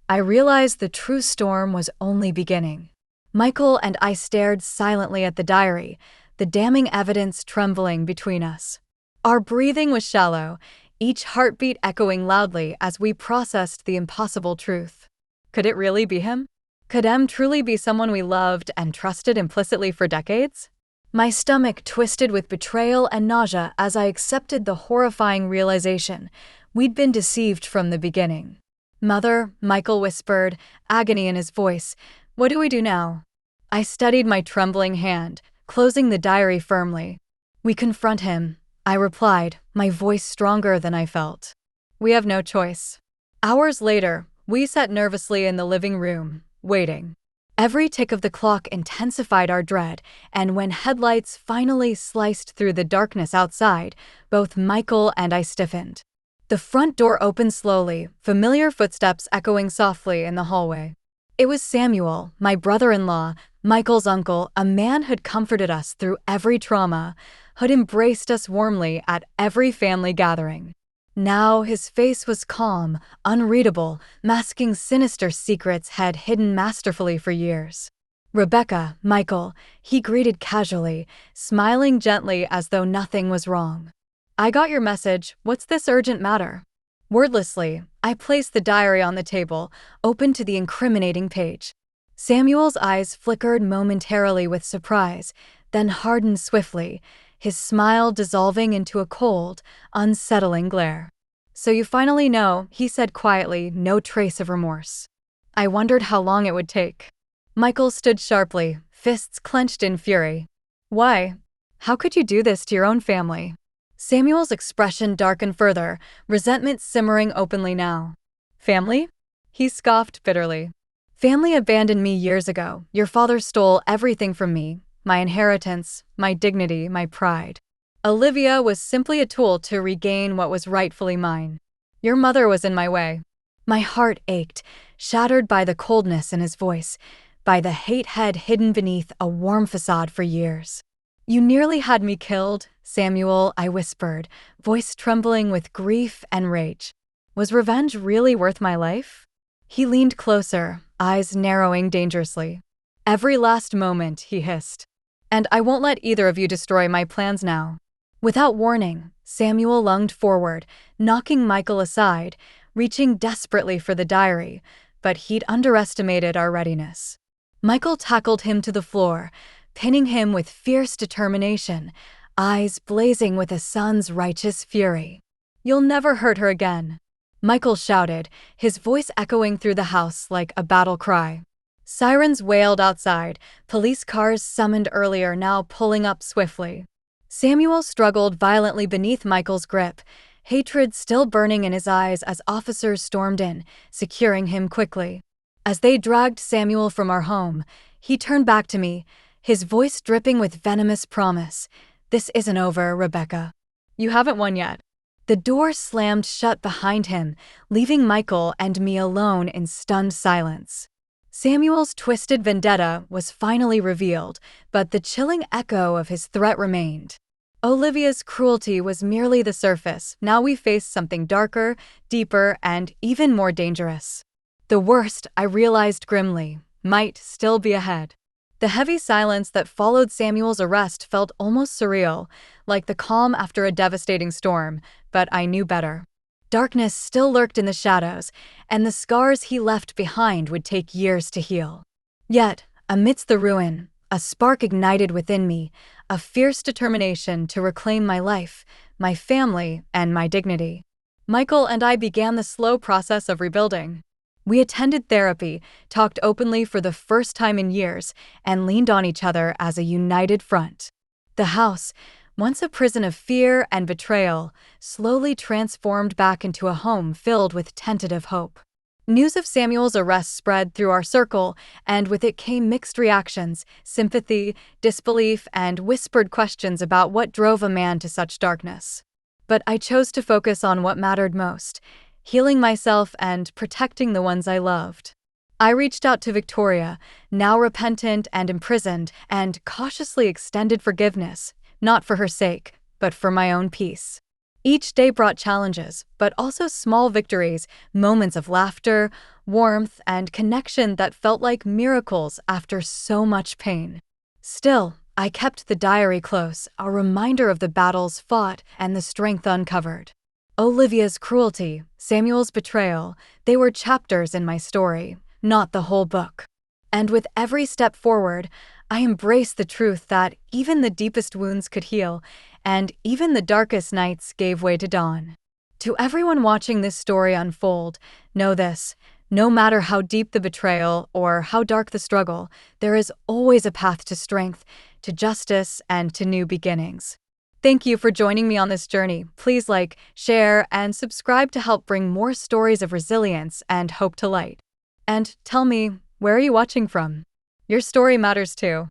I realized the true storm was only beginning. Michael and I stared silently at the diary, the damning evidence trembling between us. Our breathing was shallow, each heartbeat echoing loudly as we processed the impossible truth. Could it really be him? Could M truly be someone we loved and trusted implicitly for decades? My stomach twisted with betrayal and nausea as I accepted the horrifying realization we'd been deceived from the beginning. "Mother," Michael whispered, agony in his voice, "what do we do now?" I steadied my trembling hand, closing the diary firmly. "We confront him," I replied, my voice stronger than I felt. "We have no choice." Hours later, we sat nervously in the living room, waiting. Every tick of the clock intensified our dread, and when headlights finally sliced through the darkness outside, both Michael and I stiffened. The front door opened slowly, familiar footsteps echoing softly in the hallway. It was Samuel, my brother-in-law, Michael's uncle, a man who'd comforted us through every trauma, who'd embraced us warmly at every family gathering. Now his face was calm, unreadable, masking sinister secrets he'd hidden masterfully for years. "Rebecca, Michael," he greeted casually, smiling gently as though nothing was wrong. "I got your message. What's this urgent matter?" Wordlessly, I placed the diary on the table, open to the incriminating page. Samuel's eyes flickered momentarily with surprise, then hardened swiftly, his smile dissolving into a cold, unsettling glare. "So you finally know," he said quietly, no trace of remorse. I wondered how long it would take. Michael stood sharply, fists clenched in fury. "Why? How could you do this to your own family?" Samuel's expression darkened further, resentment simmering openly now. "Family?" He scoffed bitterly. "Family abandoned me years ago. Your father stole everything from me, my inheritance, my dignity, my pride. Olivia was simply a tool to regain what was rightfully mine. Your mother was in my way." My heart ached, shattered by the coldness in his voice, by the hate head hidden beneath a warm facade for years. "You nearly had me killed, Samuel," I whispered, voice trembling with grief and rage. Was revenge really worth my life? He leaned closer, eyes narrowing dangerously. "Every last moment," he hissed. "And I won't let either of you destroy my plans now." Without warning, Samuel lunged forward, knocking Michael aside, reaching desperately for the diary, but he'd underestimated our readiness. Michael tackled him to the floor, pinning him with fierce determination, eyes blazing with a son's righteous fury. "You'll never hurt her again," Michael shouted, his voice echoing through the house like a battle cry. Sirens wailed outside, police cars summoned earlier now pulling up swiftly. Samuel struggled violently beneath Michael's grip, hatred still burning in his eyes as officers stormed in, securing him quickly. As they dragged Samuel from our home, he turned back to me, his voice dripping with venomous promise. "This isn't over, Rebecca. You haven't won yet." The door slammed shut behind him, leaving Michael and me alone in stunned silence. Samuel's twisted vendetta was finally revealed, but the chilling echo of his threat remained. Olivia's cruelty was merely the surface. Now we faced something darker, deeper, and even more dangerous. The worst, I realized grimly, might still be ahead. The heavy silence that followed Samuel's arrest felt almost surreal, like the calm after a devastating storm, but I knew better. Darkness still lurked in the shadows, and the scars he left behind would take years to heal. Yet, amidst the ruin, a spark ignited within me, a fierce determination to reclaim my life, my family, and my dignity. Michael and I began the slow process of rebuilding. We attended therapy, talked openly for the first time in years, and leaned on each other as a united front. The house, once a prison of fear and betrayal, slowly transformed back into a home filled with tentative hope. News of Samuel's arrest spread through our circle, and with it came mixed reactions, sympathy, disbelief, and whispered questions about what drove a man to such darkness. But I chose to focus on what mattered most, healing myself and protecting the ones I loved. I reached out to Victoria, now repentant and imprisoned, and cautiously extended forgiveness, not for her sake, but for my own peace. Each day brought challenges, but also small victories, moments of laughter, warmth, and connection that felt like miracles after so much pain. Still, I kept the diary close, a reminder of the battles fought and the strength uncovered. Olivia's cruelty, Samuel's betrayal, they were chapters in my story, not the whole book. And with every step forward, I embraced the truth that even the deepest wounds could heal, and even the darkest nights gave way to dawn. To everyone watching this story unfold, know this: no matter how deep the betrayal or how dark the struggle, there is always a path to strength, to justice, and to new beginnings. Thank you for joining me on this journey. Please like, share, and subscribe to help bring more stories of resilience and hope to light. And tell me, where are you watching from? Your story matters too.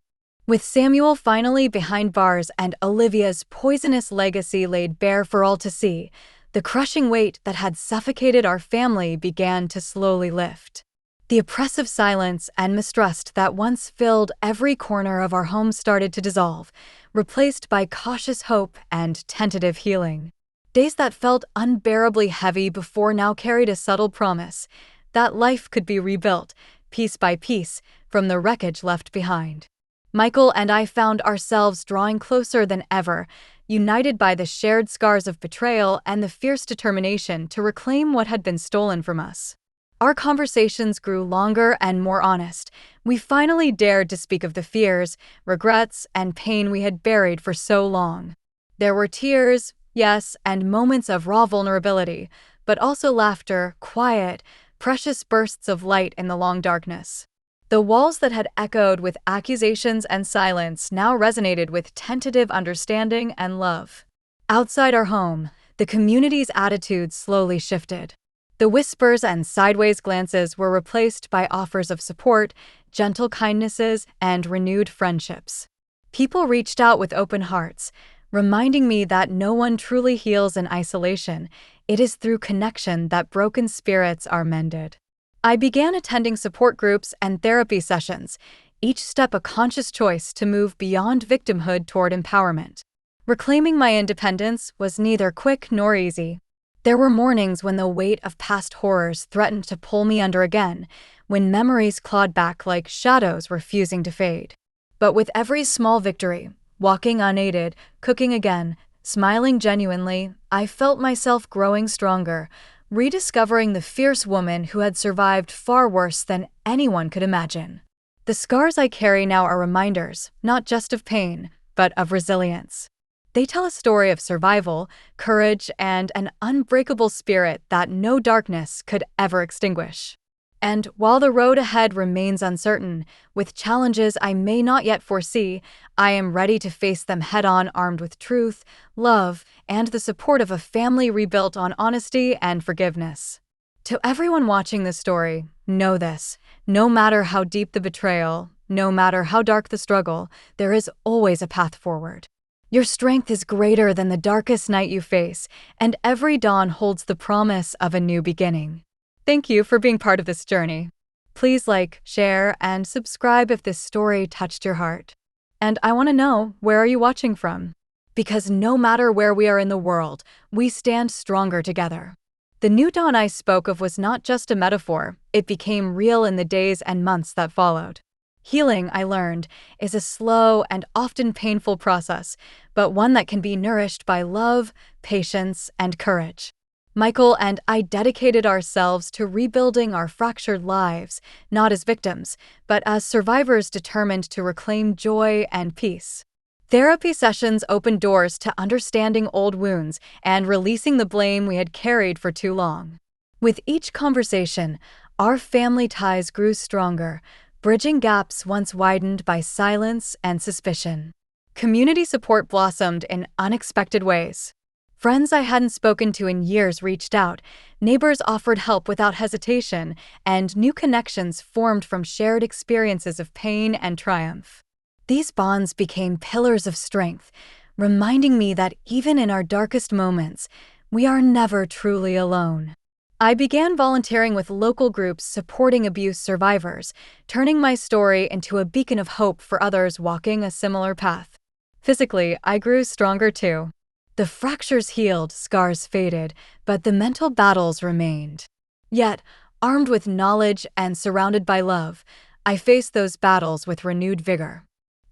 With Samuel finally behind bars and Olivia's poisonous legacy laid bare for all to see, the crushing weight that had suffocated our family began to slowly lift. The oppressive silence and mistrust that once filled every corner of our home started to dissolve, replaced by cautious hope and tentative healing. Days that felt unbearably heavy before now carried a subtle promise that life could be rebuilt, piece by piece, from the wreckage left behind. Michael and I found ourselves drawing closer than ever, united by the shared scars of betrayal and the fierce determination to reclaim what had been stolen from us. Our conversations grew longer and more honest. We finally dared to speak of the fears, regrets, and pain we had buried for so long. There were tears, yes, and moments of raw vulnerability, but also laughter, quiet, precious bursts of light in the long darkness. The walls that had echoed with accusations and silence now resonated with tentative understanding and love. Outside our home, the community's attitudes slowly shifted. The whispers and sideways glances were replaced by offers of support, gentle kindnesses, and renewed friendships. People reached out with open hearts, reminding me that no one truly heals in isolation. It is through connection that broken spirits are mended. I began attending support groups and therapy sessions, each step a conscious choice to move beyond victimhood toward empowerment. Reclaiming my independence was neither quick nor easy. There were mornings when the weight of past horrors threatened to pull me under again, when memories clawed back like shadows refusing to fade. But with every small victory, walking unaided, cooking again, smiling genuinely, I felt myself growing stronger, rediscovering the fierce woman who had survived far worse than anyone could imagine. The scars I carry now are reminders, not just of pain, but of resilience. They tell a story of survival, courage, and an unbreakable spirit that no darkness could ever extinguish. And while the road ahead remains uncertain, with challenges I may not yet foresee, I am ready to face them head-on, armed with truth, love, and the support of a family rebuilt on honesty and forgiveness. To everyone watching this story, know this: no matter how deep the betrayal, no matter how dark the struggle, there is always a path forward. Your strength is greater than the darkest night you face, and every dawn holds the promise of a new beginning. Thank you for being part of this journey. Please like, share, and subscribe if this story touched your heart. And I want to know, where are you watching from? Because no matter where we are in the world, we stand stronger together. The new dawn I spoke of was not just a metaphor, it became real in the days and months that followed. Healing, I learned, is a slow and often painful process, but one that can be nourished by love, patience, and courage. Michael and I dedicated ourselves to rebuilding our fractured lives, not as victims, but as survivors determined to reclaim joy and peace. Therapy sessions opened doors to understanding old wounds and releasing the blame we had carried for too long. With each conversation, our family ties grew stronger, bridging gaps once widened by silence and suspicion. Community support blossomed in unexpected ways. Friends I hadn't spoken to in years reached out, neighbors offered help without hesitation, and new connections formed from shared experiences of pain and triumph. These bonds became pillars of strength, reminding me that even in our darkest moments, we are never truly alone. I began volunteering with local groups supporting abuse survivors, turning my story into a beacon of hope for others walking a similar path. Physically, I grew stronger too. The fractures healed, scars faded, but the mental battles remained. Yet, armed with knowledge and surrounded by love, I faced those battles with renewed vigor.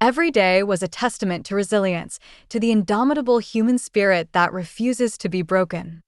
Every day was a testament to resilience, to the indomitable human spirit that refuses to be broken.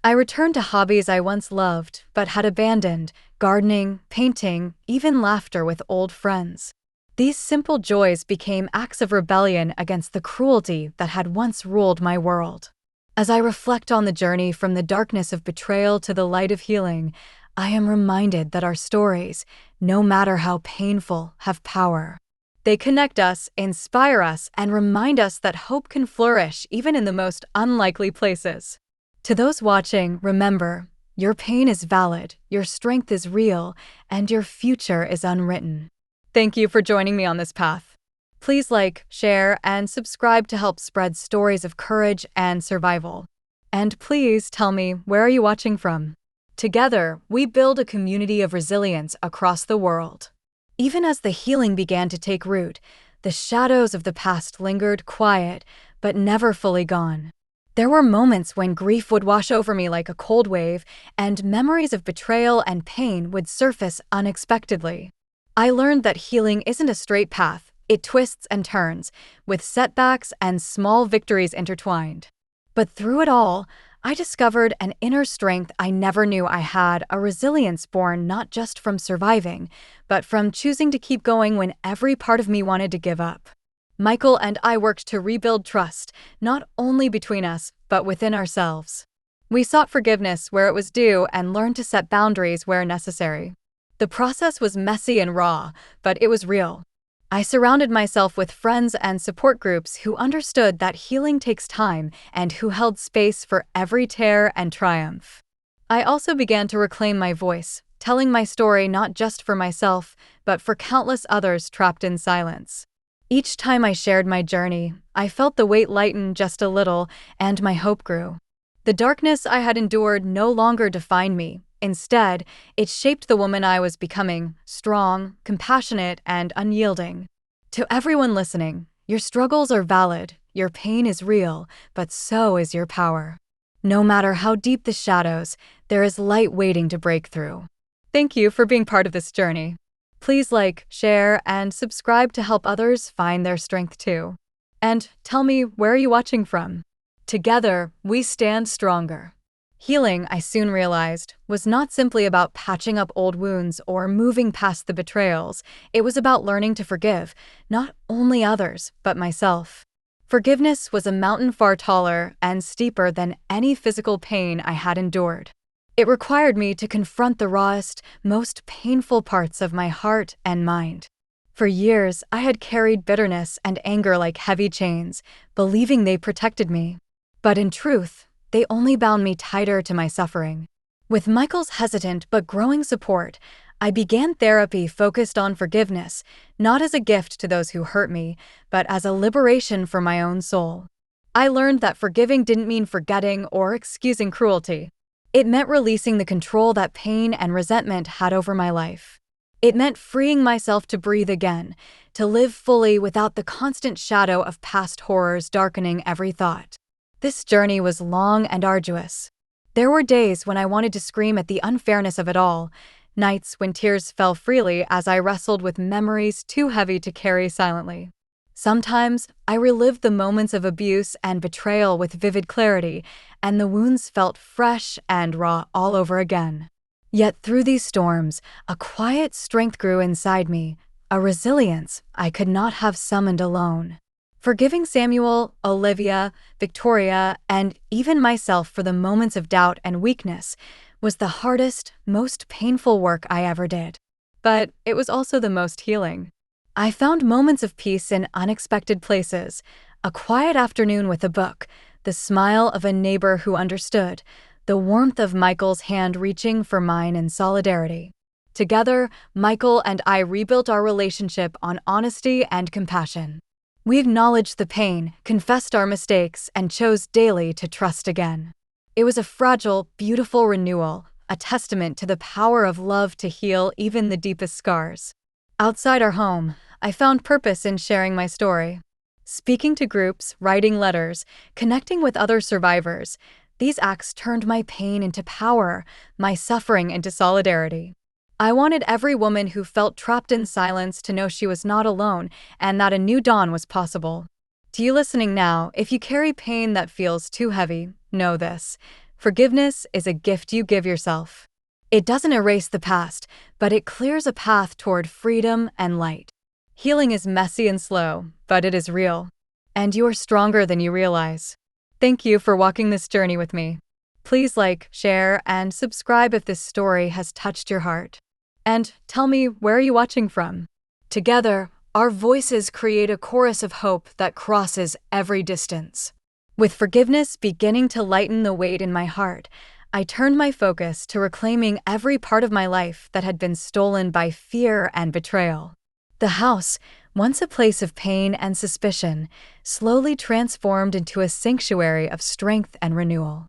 I returned to hobbies I once loved but had abandoned: gardening, painting, even laughter with old friends. These simple joys became acts of rebellion against the cruelty that had once ruled my world. As I reflect on the journey from the darkness of betrayal to the light of healing, I am reminded that our stories, no matter how painful, have power. They connect us, inspire us, and remind us that hope can flourish even in the most unlikely places. To those watching, remember, your pain is valid, your strength is real, and your future is unwritten. Thank you for joining me on this path. Please like, share, and subscribe to help spread stories of courage and survival. And please tell me, where are you watching from? Together, we build a community of resilience across the world. Even as the healing began to take root, the shadows of the past lingered quiet, but never fully gone. There were moments when grief would wash over me like a cold wave, and memories of betrayal and pain would surface unexpectedly. I learned that healing isn't a straight path, it twists and turns, with setbacks and small victories intertwined. But through it all, I discovered an inner strength I never knew I had, a resilience born not just from surviving, but from choosing to keep going when every part of me wanted to give up. Michael and I worked to rebuild trust, not only between us, but within ourselves. We sought forgiveness where it was due and learned to set boundaries where necessary. The process was messy and raw, but it was real. I surrounded myself with friends and support groups who understood that healing takes time and who held space for every tear and triumph. I also began to reclaim my voice, telling my story not just for myself, but for countless others trapped in silence. Each time I shared my journey, I felt the weight lighten just a little, and my hope grew. The darkness I had endured no longer defined me, Instead, it shaped the woman I was becoming: strong, compassionate, and unyielding. To everyone listening, your struggles are valid, your pain is real, but so is your power. No matter how deep the shadows, there is light waiting to break through. Thank you for being part of this journey. Please like, share, and subscribe to help others find their strength too. And tell me, where are you watching from? Together, we stand stronger. Healing, I soon realized, was not simply about patching up old wounds or moving past the betrayals. It was about learning to forgive, not only others, but myself. Forgiveness was a mountain far taller and steeper than any physical pain I had endured. It required me to confront the rawest, most painful parts of my heart and mind. For years, I had carried bitterness and anger like heavy chains, believing they protected me. But in truth, they only bound me tighter to my suffering. With Michael's hesitant but growing support, I began therapy focused on forgiveness, not as a gift to those who hurt me, but as a liberation for my own soul. I learned that forgiving didn't mean forgetting or excusing cruelty. It meant releasing the control that pain and resentment had over my life. It meant freeing myself to breathe again, to live fully without the constant shadow of past horrors darkening every thought. This journey was long and arduous. There were days when I wanted to scream at the unfairness of it all, nights when tears fell freely as I wrestled with memories too heavy to carry silently. Sometimes, I relived the moments of abuse and betrayal with vivid clarity, and the wounds felt fresh and raw all over again. Yet through these storms, a quiet strength grew inside me, a resilience I could not have summoned alone. Forgiving Samuel, Olivia, Victoria, and even myself for the moments of doubt and weakness was the hardest, most painful work I ever did. But it was also the most healing. I found moments of peace in unexpected places: a quiet afternoon with a book, the smile of a neighbor who understood, the warmth of Michael's hand reaching for mine in solidarity. Together, Michael and I rebuilt our relationship on honesty and compassion. We acknowledged the pain, confessed our mistakes, and chose daily to trust again. It was a fragile, beautiful renewal, a testament to the power of love to heal even the deepest scars. Outside our home, I found purpose in sharing my story. Speaking to groups, writing letters, connecting with other survivors, these acts turned my pain into power, my suffering into solidarity. I wanted every woman who felt trapped in silence to know she was not alone and that a new dawn was possible. To you listening now, if you carry pain that feels too heavy, know this: forgiveness is a gift you give yourself. It doesn't erase the past, but it clears a path toward freedom and light. Healing is messy and slow, but it is real. And you are stronger than you realize. Thank you for walking this journey with me. Please like, share, and subscribe if this story has touched your heart. And tell me, where are you watching from? Together, our voices create a chorus of hope that crosses every distance. With forgiveness beginning to lighten the weight in my heart, I turned my focus to reclaiming every part of my life that had been stolen by fear and betrayal. The house, once a place of pain and suspicion, slowly transformed into a sanctuary of strength and renewal.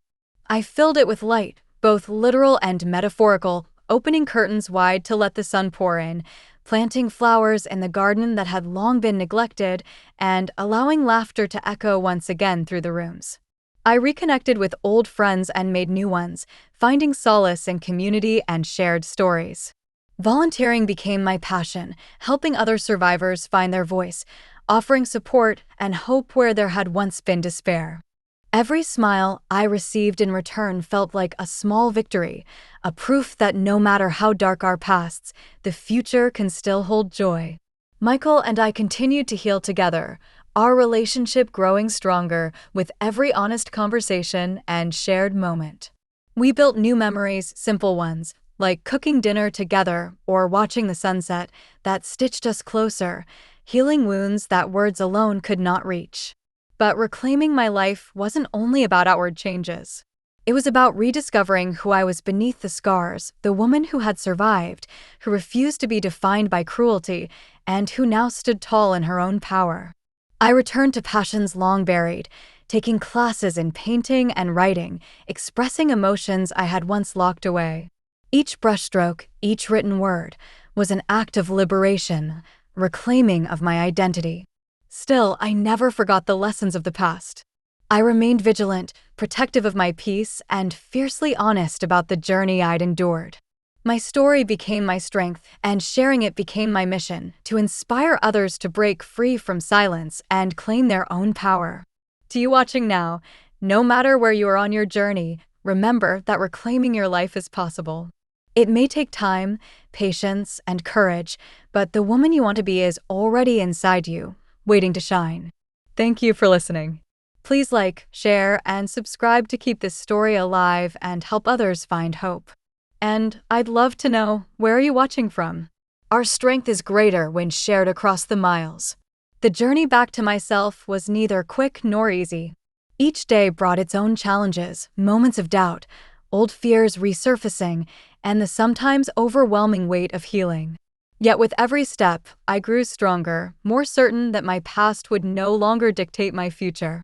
I filled it with light, both literal and metaphorical, opening curtains wide to let the sun pour in, planting flowers in the garden that had long been neglected, and allowing laughter to echo once again through the rooms. I reconnected with old friends and made new ones, finding solace in community and shared stories. Volunteering became my passion, helping other survivors find their voice, offering support and hope where there had once been despair. Every smile I received in return felt like a small victory, a proof that no matter how dark our pasts, the future can still hold joy. Michael and I continued to heal together, our relationship growing stronger with every honest conversation and shared moment. We built new memories, simple ones, like cooking dinner together or watching the sunset, that stitched us closer, healing wounds that words alone could not reach. But reclaiming my life wasn't only about outward changes. It was about rediscovering who I was beneath the scars, the woman who had survived, who refused to be defined by cruelty, and who now stood tall in her own power. I returned to passions long buried, taking classes in painting and writing, expressing emotions I had once locked away. Each brushstroke, each written word, was an act of liberation, reclaiming of my identity. Still, I never forgot the lessons of the past. I remained vigilant, protective of my peace, and fiercely honest about the journey I'd endured. My story became my strength, and sharing it became my mission, to inspire others to break free from silence and claim their own power. To you watching now, no matter where you are on your journey, remember that reclaiming your life is possible. It may take time, patience, and courage, but the woman you want to be is already inside you, waiting to shine. Thank you for listening. Please like, share, and subscribe to keep this story alive and help others find hope. And I'd love to know, where are you watching from? Our strength is greater when shared across the miles. The journey back to myself was neither quick nor easy. Each day brought its own challenges, moments of doubt, old fears resurfacing, and the sometimes overwhelming weight of healing. Yet with every step, I grew stronger, more certain that my past would no longer dictate my future.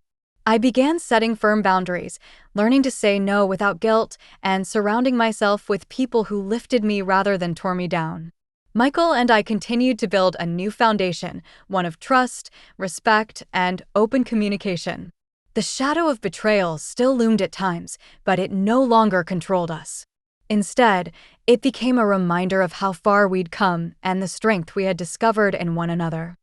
I began setting firm boundaries, learning to say no without guilt, and surrounding myself with people who lifted me rather than tore me down. Michael and I continued to build a new foundation, one of trust, respect, and open communication. The shadow of betrayal still loomed at times, but it no longer controlled us. Instead, it became a reminder of how far we'd come and the strength we had discovered in one another.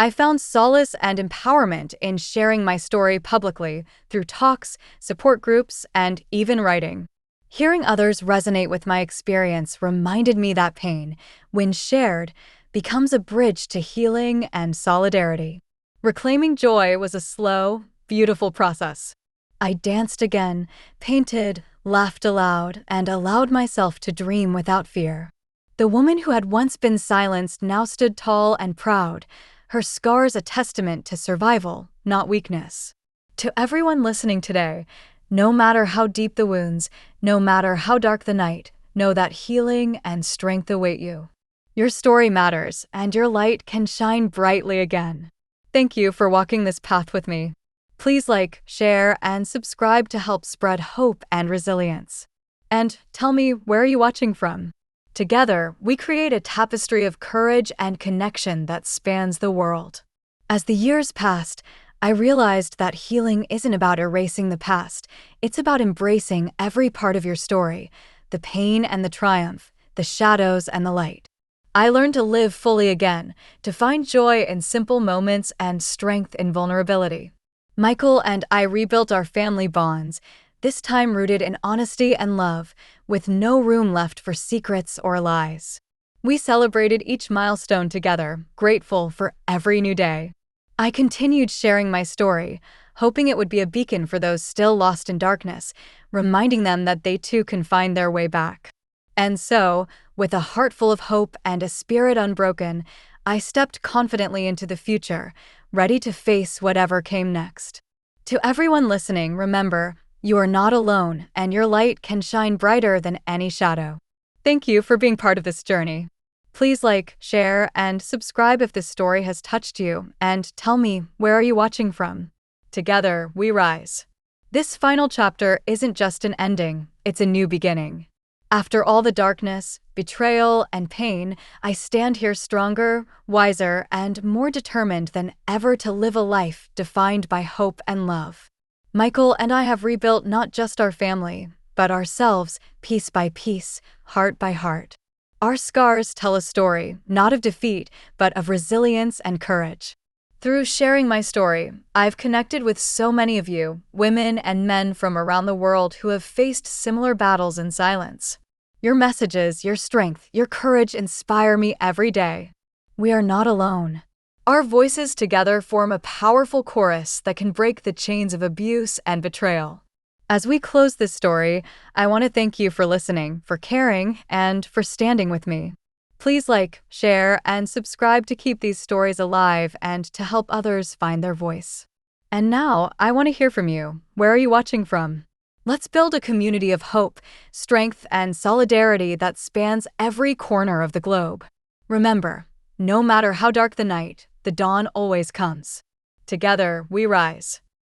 I found solace and empowerment in sharing my story publicly through talks, support groups, and even writing. Hearing others resonate with my experience reminded me that pain, when shared, becomes a bridge to healing and solidarity. Reclaiming joy was a slow, beautiful process. I danced again, painted, laughed aloud, and allowed myself to dream without fear. The woman who had once been silenced now stood tall and proud, her scars a testament to survival, not weakness. To everyone listening today, no matter how deep the wounds, no matter how dark the night, know that healing and strength await you. Your story matters, and your light can shine brightly again. Thank you for walking this path with me. Please like, share, and subscribe to help spread hope and resilience. And tell me, where are you watching from? Together, we create a tapestry of courage and connection that spans the world. As the years passed, I realized that healing isn't about erasing the past. It's about embracing every part of your story, the pain and the triumph, the shadows and the light. I learned to live fully again, to find joy in simple moments and strength in vulnerability. Michael and I rebuilt our family bonds, this time rooted in honesty and love, with no room left for secrets or lies. We celebrated each milestone together, grateful for every new day. I continued sharing my story, hoping it would be a beacon for those still lost in darkness, reminding them that they too can find their way back. And so, with a heart full of hope and a spirit unbroken, I stepped confidently into the future, ready to face whatever came next. To everyone listening, remember, you are not alone, and your light can shine brighter than any shadow. Thank you for being part of this journey. Please like, share, and subscribe if this story has touched you, and tell me, where are you watching from? Together, we rise. This final chapter isn't just an ending, it's a new beginning. After all the darkness, betrayal, and pain, I stand here stronger, wiser, and more determined than ever to live a life defined by hope and love. Michael and I have rebuilt not just our family, but ourselves, piece by piece, heart by heart. Our scars tell a story, not of defeat, but of resilience and courage. Through sharing my story, I've connected with so many of you, women and men from around the world who have faced similar battles in silence. Your messages, your strength, your courage inspire me every day. We are not alone. Our voices together form a powerful chorus that can break the chains of abuse and betrayal. As we close this story, I want to thank you for listening, for caring, and for standing with me. Please like, share, and subscribe to keep these stories alive and to help others find their voice. And now, I want to hear from you. Where are you watching from? Let's build a community of hope, strength, and solidarity that spans every corner of the globe. Remember, no matter how dark the night, the dawn always comes. Together, we rise.